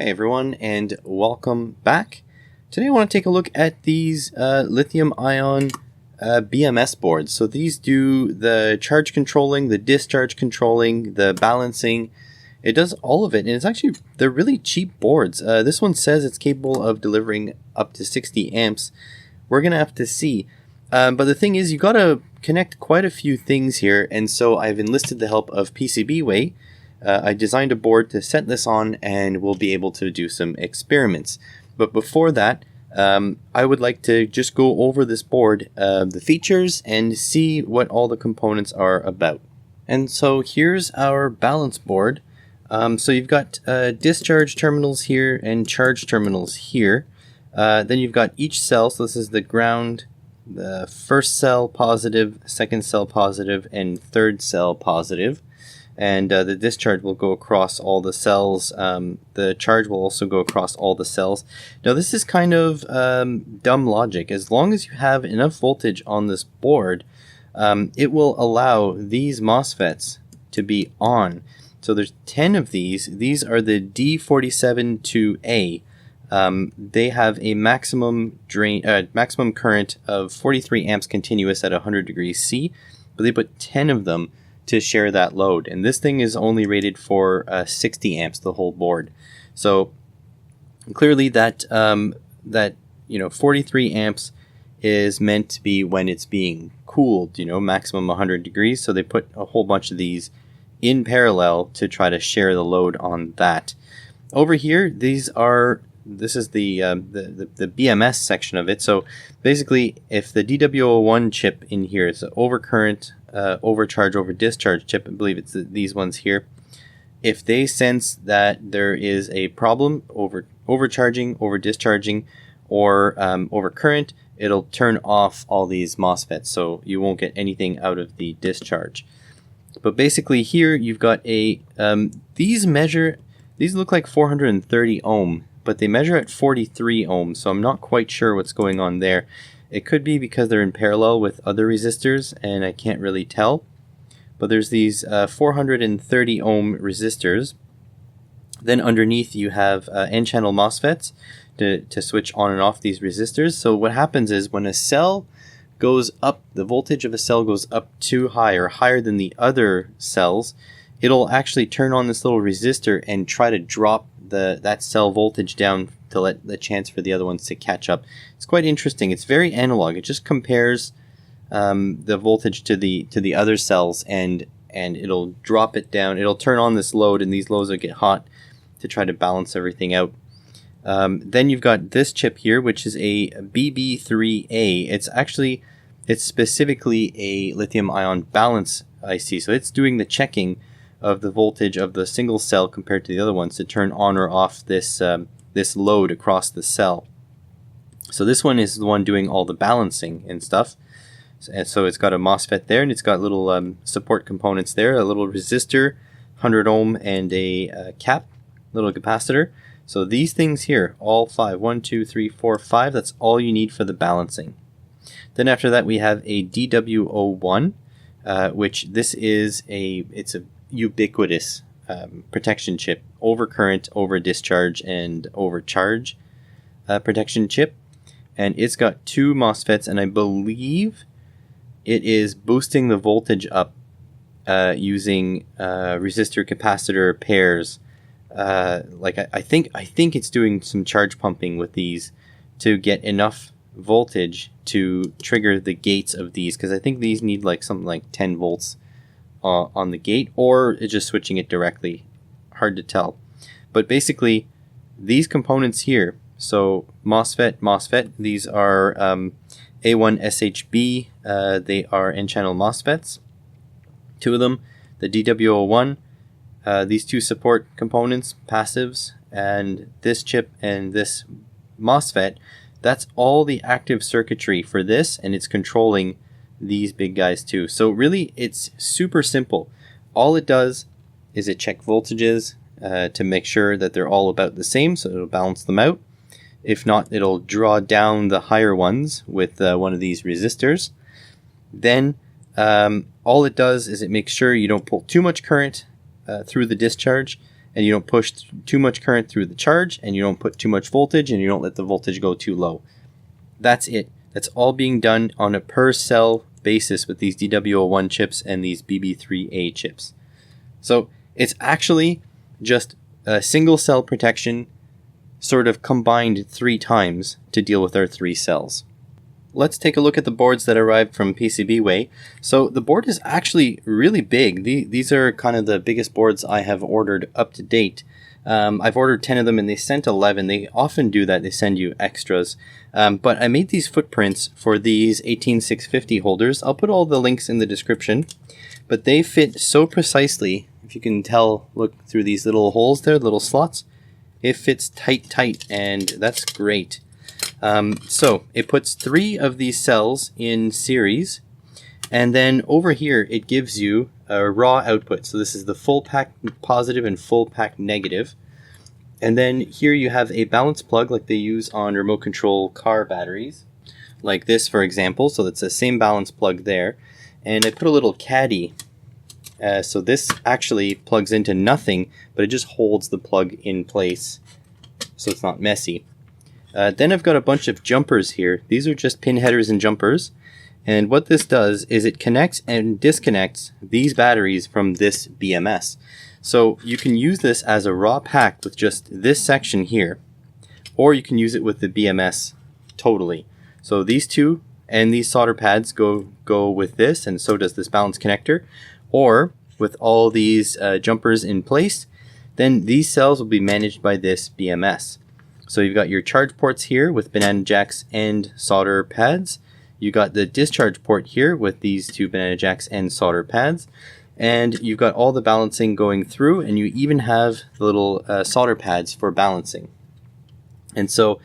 Hey everyone, and welcome back. Today I want to take a look at these lithium-ion BMS boards. So these do the charge controlling, the discharge controlling, the balancing. It does all of it, and they're really cheap boards. This one says it's capable of delivering up to 60 amps. We're going to have to see. But the thing is, you got to connect quite a few things here, and so I've enlisted the help of PCBWay. I designed a board to set this on, and we'll be able to do some experiments. But before that, I would like to just go over this board, the features, and see what all the components are about. And so here's our balance board. So you've got discharge terminals here and charge terminals here. Then you've got each cell, so this is the ground, the first cell positive, second cell positive, and third cell positive. And the discharge will go across all the cells. The charge will also go across all the cells. Now this is kind of dumb logic. As long as you have enough voltage on this board, it will allow these MOSFETs to be on. So there's 10 of these. These are the D47-2A. They have a maximum current of 43 amps continuous at 100 degrees C, but they put 10 of them to share that load, and this thing is only rated for 60 amps, the whole board. So clearly that 43 amps is meant to be when it's being cooled, maximum 100 degrees. So they put a whole bunch of these in parallel to try to share the load on that. Over here, this is the BMS section of it. So basically, if the DW01 chip in here is an overcurrent, overcharge over discharge chip, I believe it's these ones here. If they sense that there is a problem overcharging, over discharging, or overcurrent, it'll turn off all these MOSFETs, so you won't get anything out of the discharge. But basically here you've got these look like 430 ohm, but they measure at 43 ohms, so I'm not quite sure what's going on there. It could be because they're in parallel with other resistors, and I can't really tell. But there's these 430 ohm resistors. Then underneath you have N-channel MOSFETs to switch on and off these resistors. So what happens is when a cell goes up, the voltage of a cell goes up too high or higher than the other cells, it'll actually turn on this little resistor and try to drop that cell voltage down to let the chance for the other ones to catch up. It's quite interesting. It's very analog. It just compares the voltage to the other cells, and it'll drop it down. It'll turn on this load, and these loads will get hot to try to balance everything out. Then you've got this chip here, which is a BB3A. It's specifically a lithium-ion balance IC, so it's doing the checking of the voltage of the single cell compared to the other ones to turn on or off this load across the cell. So this one is the one doing all the balancing and stuff. And so it's got a MOSFET there, and it's got little support components there, a little resistor, 100 ohm, and a cap, little capacitor. So these things here, all 5, 1, 2, 3, 4, 5, that's all you need for the balancing. Then after that we have a DW01, which it's a ubiquitous protection chip, overcurrent, over discharge, and overcharge protection chip. And it's got 2 MOSFETs, and I believe it is boosting the voltage up using resistor capacitor pairs. I think it's doing some charge pumping with these to get enough voltage to trigger the gates of these, because I think these need something like 10 volts on the gate, or it's just switching it directly. Hard to tell. But basically, these components here, so MOSFET, these are A1SHB, they are N-channel MOSFETs, 2 of them. The DW01, these 2 support components, passives, and this chip and this MOSFET, that's all the active circuitry for this, and it's controlling these big guys too. So really, it's super simple. All it does is it check voltages to make sure that they're all about the same, so it'll balance them out. If not, it'll draw down the higher ones with one of these resistors. Then all it does is it makes sure you don't pull too much current through the discharge, and you don't push too much current through the charge, and you don't put too much voltage, and you don't let the voltage go too low. That's it. That's all being done on a per cell basis with these DW01 chips and these BB3A chips. So it's actually just a single cell protection sort of combined 3 times to deal with our 3 cells. Let's take a look at the boards that arrived from PCBWay. So the board is actually really big. These are kind of the biggest boards I have ordered up to date. I've ordered 10 of them and they sent 11. They often do that. They send you extras. But I made these footprints for these 18650 holders. I'll put all the links in the description. But they fit so precisely. If you can tell, look through these little holes there, little slots. It fits tight, and that's great. So it puts 3 of these cells in series, and then over here it gives you a raw output. So this is the full pack positive and full pack negative. And then here you have a balance plug like they use on remote control car batteries, like this for example. So that's the same balance plug there. And I put a little caddy. So this actually plugs into nothing, but it just holds the plug in place so it's not messy. Then I've got a bunch of jumpers here. These are just pin headers and jumpers. And what this does is it connects and disconnects these batteries from this BMS. So you can use this as a raw pack with just this section here, or you can use it with the BMS totally. So these two and these solder pads go with this, and so does this balance connector. Or with all these jumpers in place, then these cells will be managed by this BMS. So you've got your charge ports here with banana jacks and solder pads. You got the discharge port here with these 2 banana jacks and solder pads. And you've got all the balancing going through, and you even have the little solder pads for balancing. And so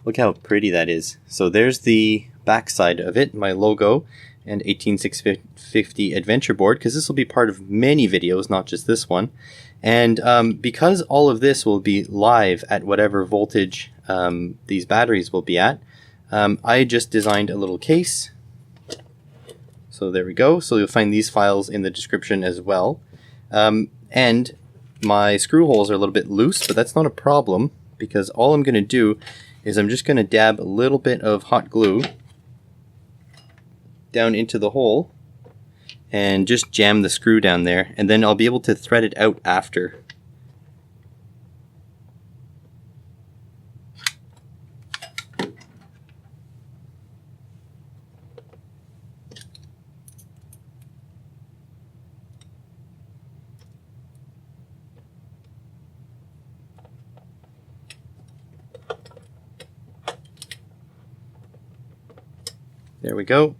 look how pretty that is. So there's the back side of it, my logo and 18650 adventure board, because this will be part of many videos, not just this one. And because all of this will be live at whatever voltage these batteries will be at, I just designed a little case. So there we go. So you'll find these files in the description as well. And my screw holes are a little bit loose, but that's not a problem, because all I'm going to do is I'm just going to dab a little bit of hot glue down into the hole and just jam the screw down there, and then I'll be able to thread it out after. There we go.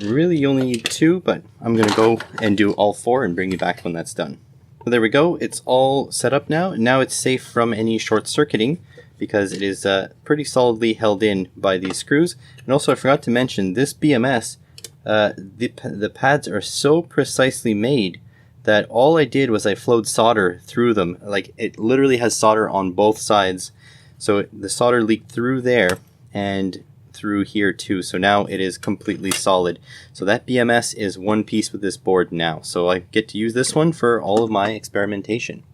Really, you only need 2, but I'm going to go and do all 4 and bring you back when that's done. So there we go. It's all set up now. Now it's safe from any short circuiting because it is pretty solidly held in by these screws. And also I forgot to mention this BMS, the pads are so precisely made that all I did was I flowed solder through them. Like, it literally has solder on both sides. So the solder leaked through there and through here too, so now it is completely solid. So that BMS is one piece with this board now, so I get to use this one for all of my experimentation.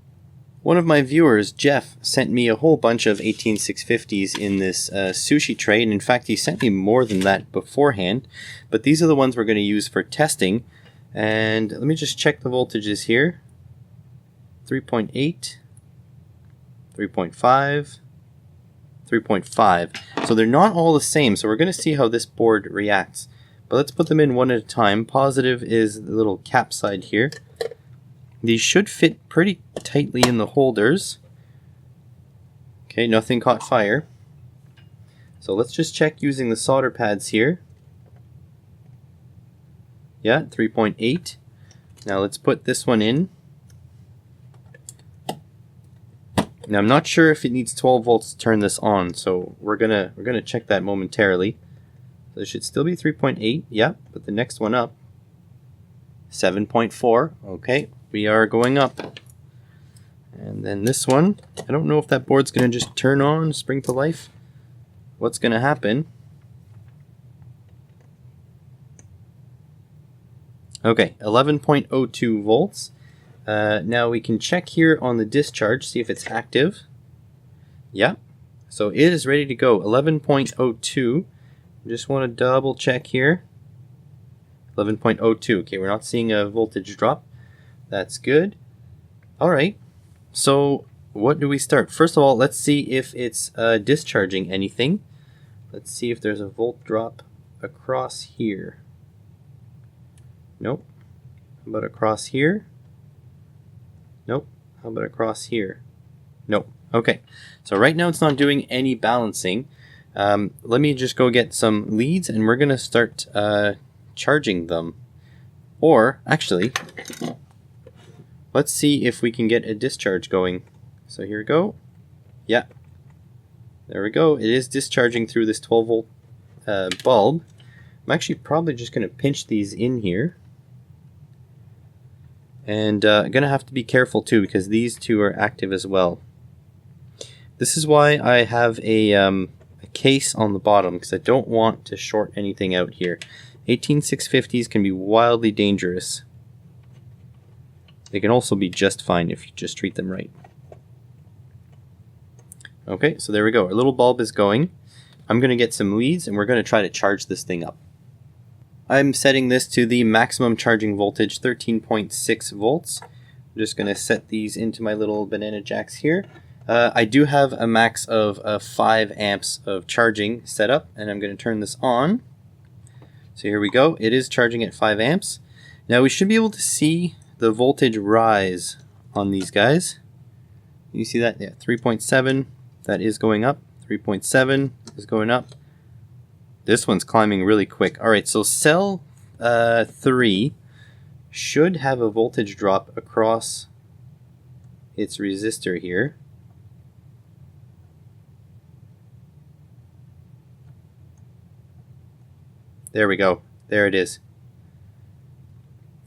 One of my viewers, Jeff, sent me a whole bunch of 18650s in this sushi tray, and in fact he sent me more than that beforehand, but these are the ones we're going to use for testing. And let me just check the voltages here. 3.8, 3.5, 3.5. So they're not all the same, so we're going to see how this board reacts. But let's put them in one at a time. Positive is the little cap side here. These should fit pretty tightly in the holders. Okay, nothing caught fire. So let's just check using the solder pads here. Yeah, 3.8. Now let's put this one in. Now I'm not sure if it needs 12 volts to turn this on, so we're gonna check that momentarily. So it should still be 3.8. Yeah, put the next one up. 7.4. Okay, we are going up. And then this one, I don't know if that board's gonna just turn on, spring to life. What's gonna happen? Okay, 11.02 volts. Now we can check here on the discharge, see if it's active. Yeah, so it is ready to go. 11.02. Just want to double check here. 11.02. Okay, we're not seeing a voltage drop. That's good. All right. So what do we start? First of all, let's see if it's discharging anything. Let's see if there's a volt drop across here. Nope. How about across here? Nope. How about across here? Nope. Okay. So right now it's not doing any balancing. Let me just go get some leads and we're going to start charging them. Or, actually, let's see if we can get a discharge going. So here we go. Yeah. There we go. It is discharging through this 12 volt bulb. I'm actually probably just going to pinch these in here. And I'm going to have to be careful too because these two are active as well. This is why I have a case on the bottom because I don't want to short anything out here. 18650s can be wildly dangerous. They can also be just fine if you just treat them right. Okay, so there we go. Our little bulb is going. I'm going to get some leads and we're going to try to charge this thing up. I'm setting this to the maximum charging voltage, 13.6 volts. I'm just going to set these into my little banana jacks here. I do have a max of 5 amps of charging set up, and I'm going to turn this on. So here we go. It is charging at 5 amps. Now we should be able to see the voltage rise on these guys. You see that? Yeah, 3.7. That is going up. 3.7 is going up. This one's climbing really quick. Alright, so cell 3 should have a voltage drop across its resistor here. There we go. There it is.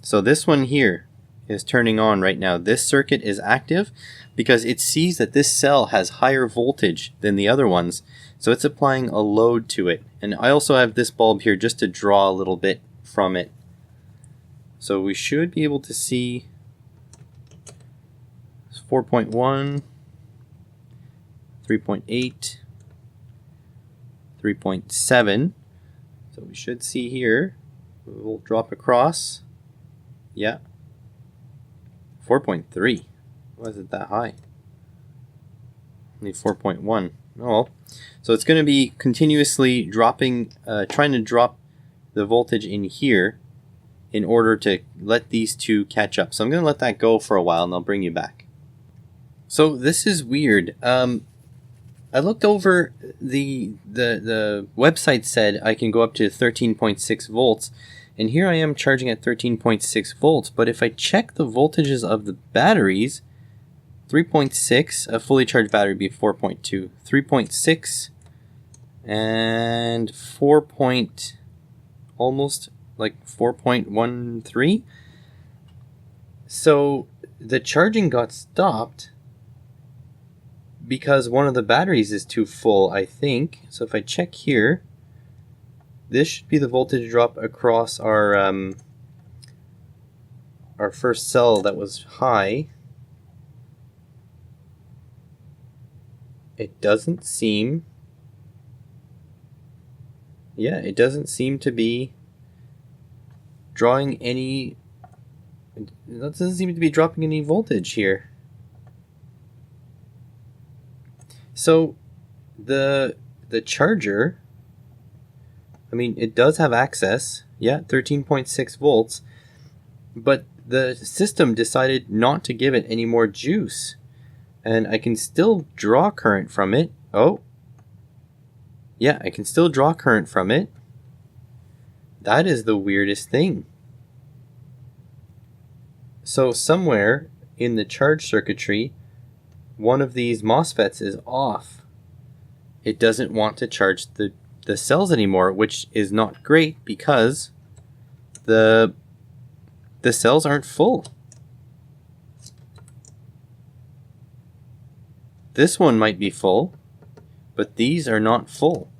So this one here is turning on right now. This circuit is active because it sees that this cell has higher voltage than the other ones. So it's applying a load to it. And I also have this bulb here just to draw a little bit from it. So we should be able to see 4.1, 3.8, 3.7. So we should see here, we'll drop across. Yeah. 4.3. Why is it that high? Only 4.1. Oh well. So it's going to be continuously dropping, trying to drop the voltage in here in order to let these two catch up. So I'm going to let that go for a while and I'll bring you back. So this is weird. I looked over the website said I can go up to 13.6 volts. And here I am charging at 13.6 volts. But if I check the voltages of the batteries, 3.6, a fully charged battery would be 4.2. 3.6 and 4. Almost like 4.13. So the charging got stopped because one of the batteries is too full, I think. So if I check here, this should be the voltage drop across our first cell that was high. It doesn't seem... Yeah, it doesn't seem to be drawing any... It doesn't seem to be dropping any voltage here. So the charger, I mean, it does have access. Yeah, 13.6 volts. But the system decided not to give it any more juice. And I can still draw current from it. Oh. Yeah, I can still draw current from it. That is the weirdest thing. So somewhere in the charge circuitry, one of these MOSFETs is off. It doesn't want to charge the cells anymore, which is not great because the cells aren't full. This one might be full, but these are not full.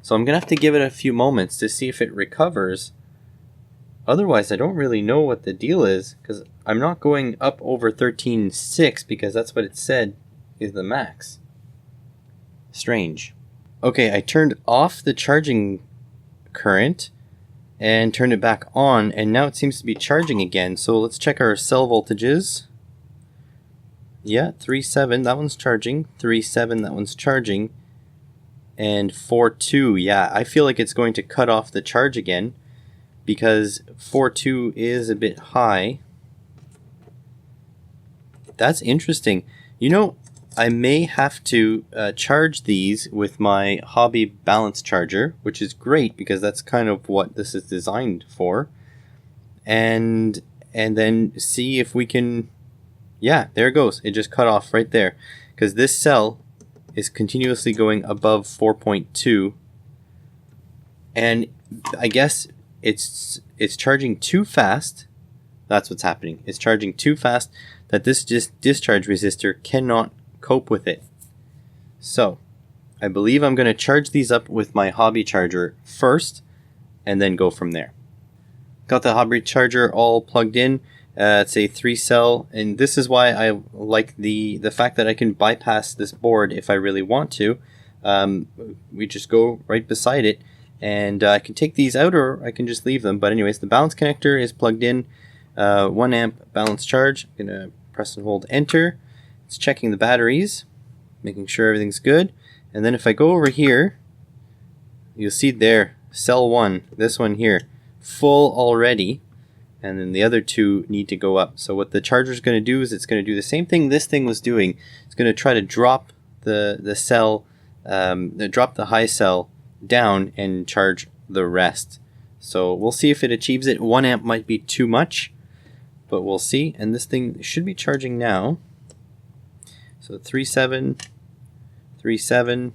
So I'm going to have to give it a few moments to see if it recovers Otherwise, I don't really know what the deal is, because I'm not going up over 13.6 because that's what it said is the max. Strange. Okay, I turned off the charging current and turned it back on, and now it seems to be charging again. So let's check our cell voltages. Yeah, 3.7, that one's charging. 3.7, that one's charging. And 4.2, yeah, I feel like it's going to cut off the charge again, because 4.2 is a bit high. That's interesting. You know, I may have to charge these with my hobby balance charger, which is great because that's kind of what this is designed for. And then see if we can... Yeah, there it goes. It just cut off right there, because this cell is continuously going above 4.2. And I guess it's charging too fast. That's what's happening. It's charging too fast that this discharge resistor cannot cope with it. So I believe I'm going to charge these up with my hobby charger first and then go from there. Got the hobby charger all plugged in. It's a 3-cell, and this is why I like the fact that I can bypass this board if I really want to. We just go right beside it, and I can take these out or I can just leave them. But anyways, the balance connector is plugged in. 1 amp balance charge. I'm going to press and hold enter. It's checking the batteries, making sure everything's good. And then if I go over here, you'll see there, cell 1, this one here, full already. And then the other two need to go up. So what the charger is going to do is it's going to do the same thing this thing was doing. It's going to try to drop the cell, drop the high cell down and charge the rest. So we'll see if it achieves it. 1 amp might be too much, but we'll see. And this thing should be charging now. So 3.7, 3.7,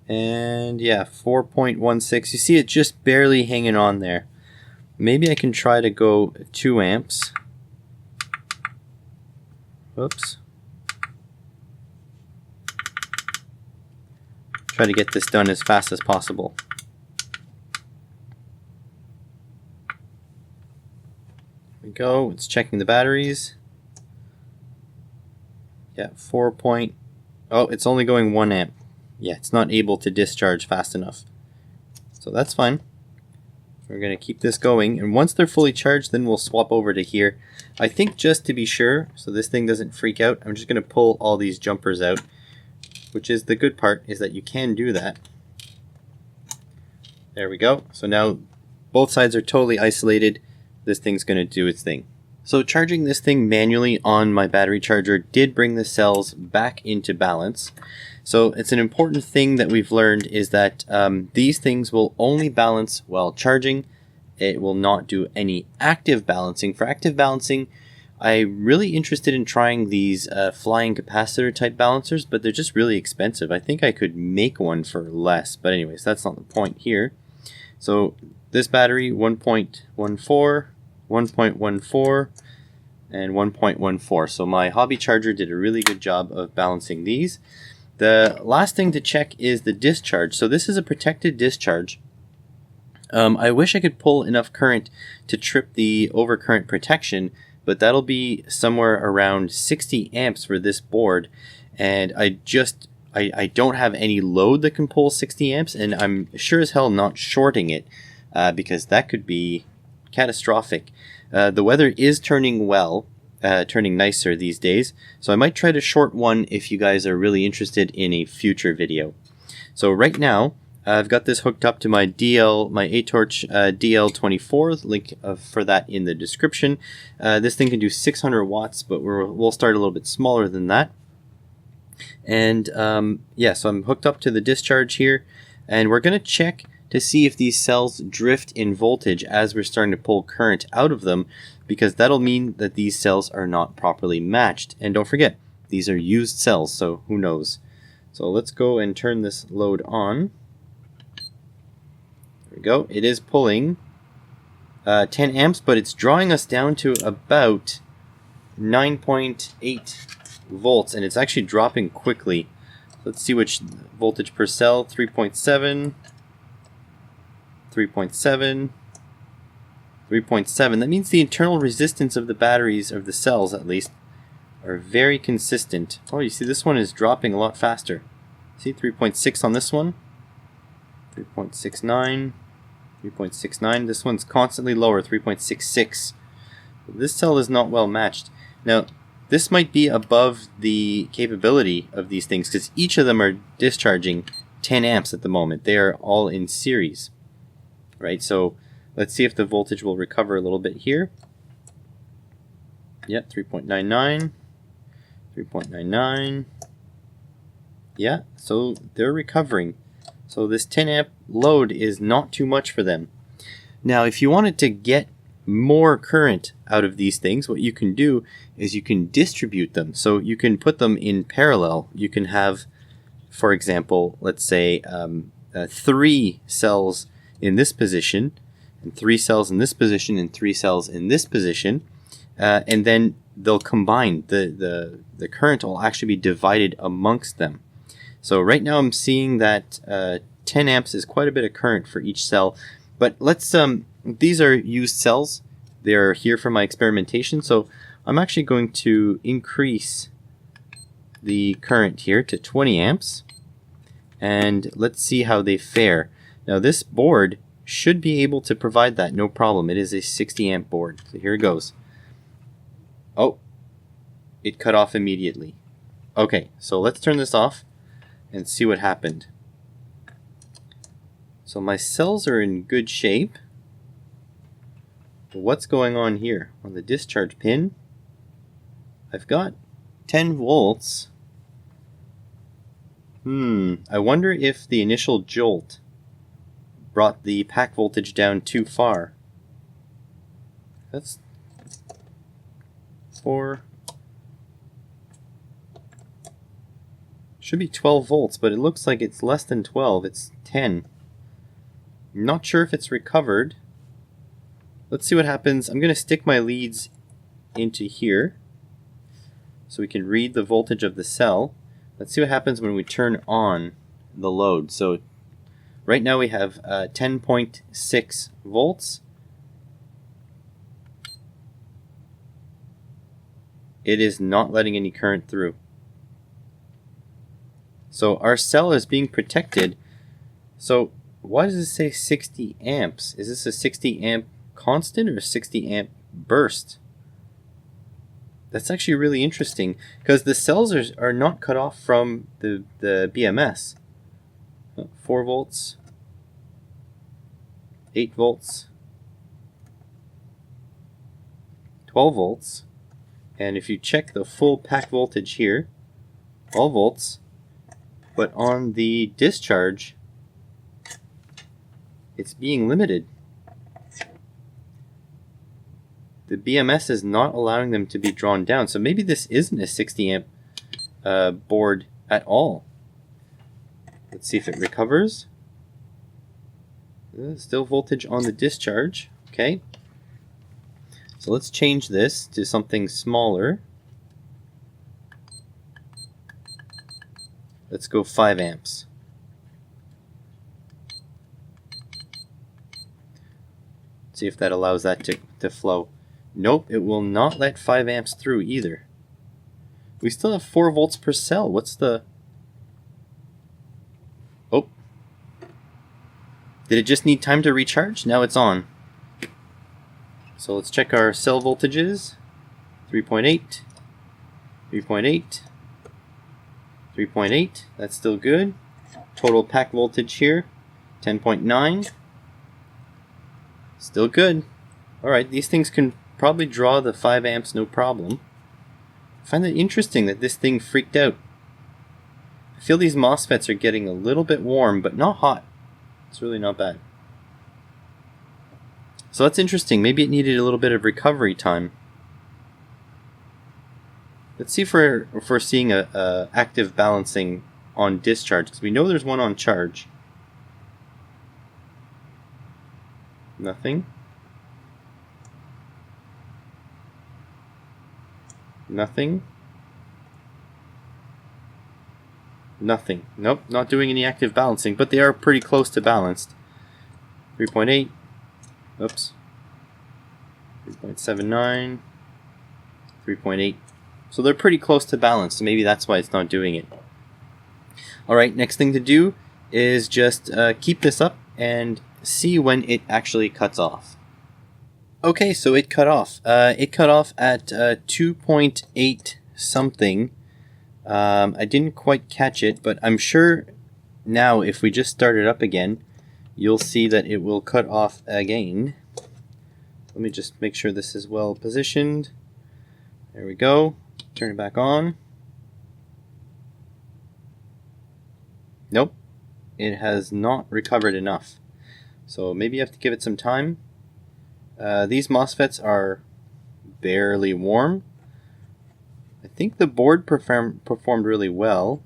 and yeah, 4.16. You see it just barely hanging on there. Maybe I can try to go 2 amps. Whoops. Try to get this done as fast as possible. There we go. It's checking the batteries. Yeah, 4 point... Oh, it's only going 1 amp. Yeah, it's not able to discharge fast enough. So that's fine. We're going to keep this going, and once they're fully charged, then we'll swap over to here. I think just to be sure, so this thing doesn't freak out, I'm just going to pull all these jumpers out, which is the good part, is that you can do that. There we go. So now both sides are totally isolated. This thing's going to do its thing. So charging this thing manually on my battery charger did bring the cells back into balance. So it's an important thing that we've learned is that these things will only balance while charging. It will not do any active balancing. For active balancing, I'm really interested in trying these flying capacitor type balancers, but they're just really expensive. I think I could make one for less, but anyways, that's not the point here. So this battery, 1.14, 1.14, and 1.14. So my hobby charger did a really good job of balancing these. The last thing to check is the discharge. So this is a protected discharge. I wish I could pull enough current to trip the overcurrent protection, but that'll be somewhere around 60 amps for this board. And I don't have any load that can pull 60 amps, and I'm sure as hell not shorting it because that could be catastrophic. The weather is turning well, turning nicer these days, so I might try to short one if you guys are really interested in a future video. So right now, I've got this hooked up to my A-Torch DL24, link for that in the description. This thing can do 600 watts, but we'll start a little bit smaller than that. And yeah, so I'm hooked up to the discharge here, and we're going to check to see if these cells drift in voltage as we're starting to pull current out of them, because that'll mean that these cells are not properly matched. And don't forget, these are used cells, so who knows. So let's go and turn this load on. There we go. It is pulling 10 amps, but it's drawing us down to about 9.8 volts, and it's actually dropping quickly. Let's see which voltage per cell. 3.7, 3.7, 3.7. That means the internal resistance of the batteries, of the cells at least, are very consistent. Oh, you see this one is dropping a lot faster. See, 3.6 on this one, 3.69, 3.69. This one's constantly lower, 3.66. This cell is not well matched. Now, this might be above the capability of these things because each of them are discharging 10 amps at the moment. They are all in series, right? So let's see if the voltage will recover a little bit here. Yep, 3.99, 3.99. Yeah, so they're recovering. So this 10 amp load is not too much for them. Now, if you wanted to get more current out of these things, what you can do is you can distribute them. So you can put them in parallel. You can have, for example, let's say 3 cells in this position, and 3 cells in this position, and 3 cells in this position, and then they'll combine. The current will actually be divided amongst them. So right now I'm seeing that 10 amps is quite a bit of current for each cell. But let's these are used cells. They're here for my experimentation. So I'm actually going to increase the current here to 20 amps. And let's see how they fare. Now this board should be able to provide that, no problem. It is a 60 amp board. So here it goes. Oh, it cut off immediately. Okay, so let's turn this off and see what happened. So my cells are in good shape. But what's going on here? On the discharge pin, I've got 10 volts. I wonder if the initial jolt brought the pack voltage down too far. That's 4. Should be 12 volts, but it looks like it's less than 12. It's 10. I'm not sure if it's recovered. Let's see what happens. I'm going to stick my leads into here so we can read the voltage of the cell. Let's see what happens when we turn on the load. So right now we have 10.6 volts. It is not letting any current through. So our cell is being protected. So why does it say 60 amps? Is this a 60 amp constant or a 60 amp burst? That's actually really interesting because the cells are not cut off from the BMS. 4 volts, 8 volts, 12 volts, and if you check the full pack voltage here, all volts, but on the discharge, it's being limited. The BMS is not allowing them to be drawn down. So maybe this isn't a 60 amp board at all. Let's see if it recovers. Still voltage on the discharge. Okay. So let's change this to something smaller. Let's go 5 amps. See if that allows that to flow. Nope, it will not let 5 amps through either. We still have 4 volts per cell. What's the... Oh. Did it just need time to recharge? Now it's on. So let's check our cell voltages. 3.8, 3.8, 3.8. That's still good. Total pack voltage here, 10.9. Still good. Alright, these things can probably draw the 5 amps no problem. I find it interesting that this thing freaked out. I feel these MOSFETs are getting a little bit warm, but not hot. It's really not bad. So that's interesting. Maybe it needed a little bit of recovery time. Let's see if we're seeing a active balancing on discharge, because we know there's one on charge. Nothing. Nothing. Nothing. Nope, not doing any active balancing, but they are pretty close to balanced. 3.8. Oops. 3.79, 3.8. So they're pretty close to balance, so maybe that's why it's not doing it. Alright, next thing to do is just keep this up and see when it actually cuts off. Okay, so it cut off. It cut off at 2.8 something. I didn't quite catch it, but I'm sure now if we just start it up again, you'll see that it will cut off again. Let me just make sure this is well positioned. There we go. Turn it back on. Nope. It has not recovered enough. So maybe you have to give it some time. These MOSFETs are barely warm. I think the board performed really well.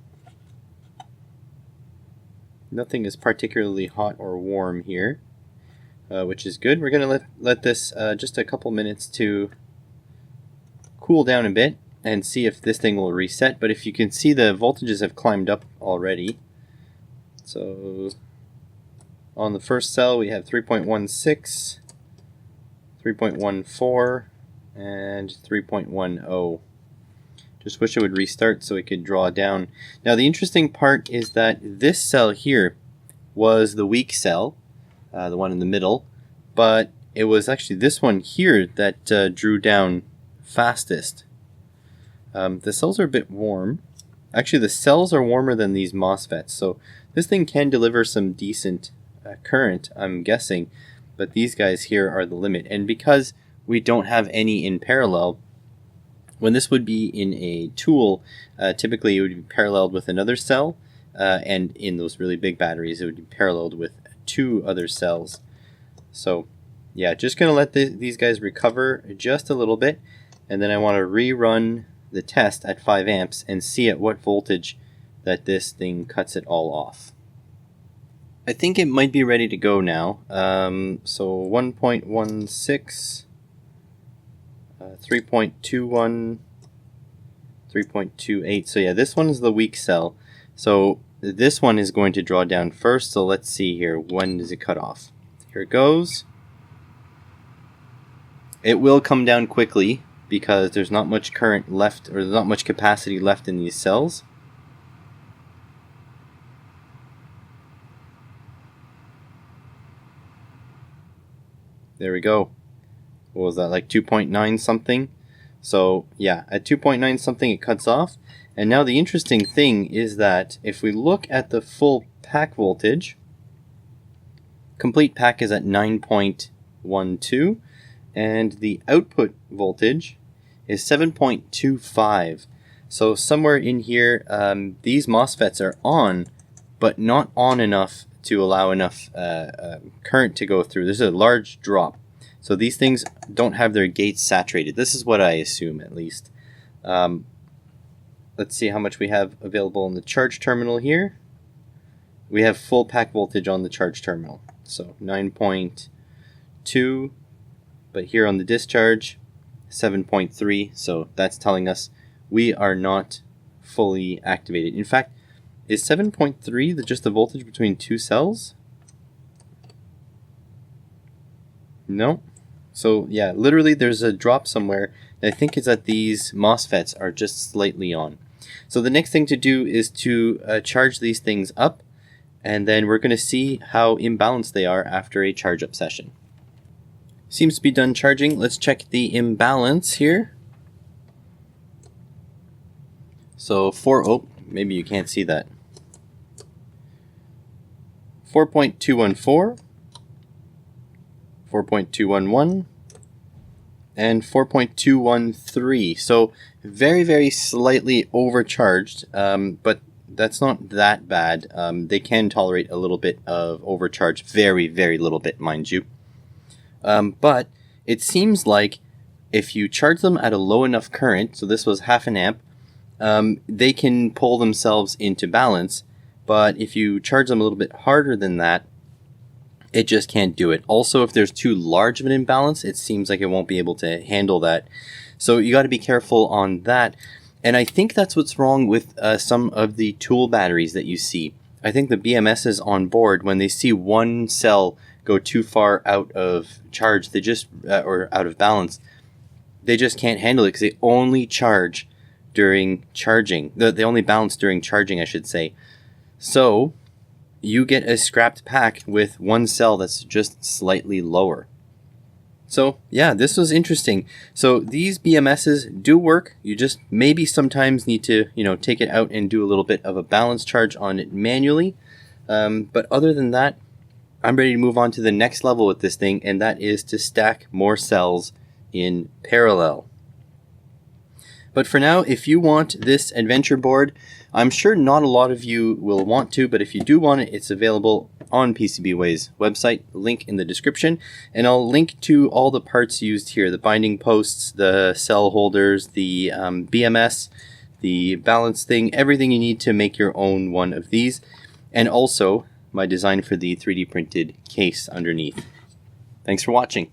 Nothing is particularly hot or warm here, which is good. We're going to let this just a couple minutes to cool down a bit and see if this thing will reset. But if you can see, the voltages have climbed up already. So on the first cell we have 3.16, 3.14, and 3.10. Just wish it would restart so it could draw down. Now the interesting part is that this cell here was the weak cell, the one in the middle, but it was actually this one here that drew down fastest. The cells are a bit warm. Actually, the cells are warmer than these MOSFETs, so this thing can deliver some decent current, I'm guessing, but these guys here are the limit. And because we don't have any in parallel, when this would be in a tool, typically it would be paralleled with another cell, and in those really big batteries it would be paralleled with 2 other cells. So yeah, just going to let these guys recover just a little bit, and then I want to rerun the test at 5 amps and see at what voltage that this thing cuts it all off. I think it might be ready to go now. So 1.16, 3.21, 3.28. So yeah, this one is the weak cell. So this one is going to draw down first. So let's see here. When does it cut off? Here it goes. It will come down quickly because there's not much current left, or there's not much capacity left in these cells. There we go. What was that, like 2.9 something? So yeah, at 2.9 something it cuts off. And now the interesting thing is that if we look at the full pack voltage, complete pack is at 9.12, and the output voltage is 7.25. So somewhere in here, these MOSFETs are on, but not on enough to allow enough current to go through. There's a large drop. So these things don't have their gates saturated. This is what I assume, at least. Let's see how much we have available in the charge terminal here. We have full pack voltage on the charge terminal. So 9.2, but here on the discharge, 7.3. So that's telling us we are not fully activated. In fact, is 7.3 just the voltage between 2 cells? No. So yeah, literally there's a drop somewhere that I think is that these MOSFETs are just slightly on. So the next thing to do is to charge these things up, and then we're going to see how imbalanced they are after a charge up session. Seems to be done charging. Let's check the imbalance here. So oh, maybe you can't see that. 4.214, 4.211, and 4.213. So very, very slightly overcharged, but that's not that bad. They can tolerate a little bit of overcharge, very, very little bit, mind you. But it seems like if you charge them at a low enough current, so this was 0.5 amp, they can pull themselves into balance. But if you charge them a little bit harder than that, it just can't do it. Also, if there's too large of an imbalance, it seems like it won't be able to handle that. So you got to be careful on that. And I think that's what's wrong with some of the tool batteries that you see. I think the BMS is on board, when they see one cell go too far out of charge. They just or out of balance. They just can't handle it because they only charge during charging. They only balance during charging, I should say. So you get a scrapped pack with one cell that's just slightly lower. So yeah, this was interesting. So these BMSs do work. You just maybe sometimes need to, take it out and do a little bit of a balance charge on it manually. But other than that, I'm ready to move on to the next level with this thing, and that is to stack more cells in parallel. But for now, if you want this adventure board, I'm sure not a lot of you will want to, but if you do want it, it's available on PCBWay's website, link in the description, and I'll link to all the parts used here, the binding posts, the cell holders, the BMS, the balance thing, everything you need to make your own one of these, and also my design for the 3D printed case underneath. Thanks for watching.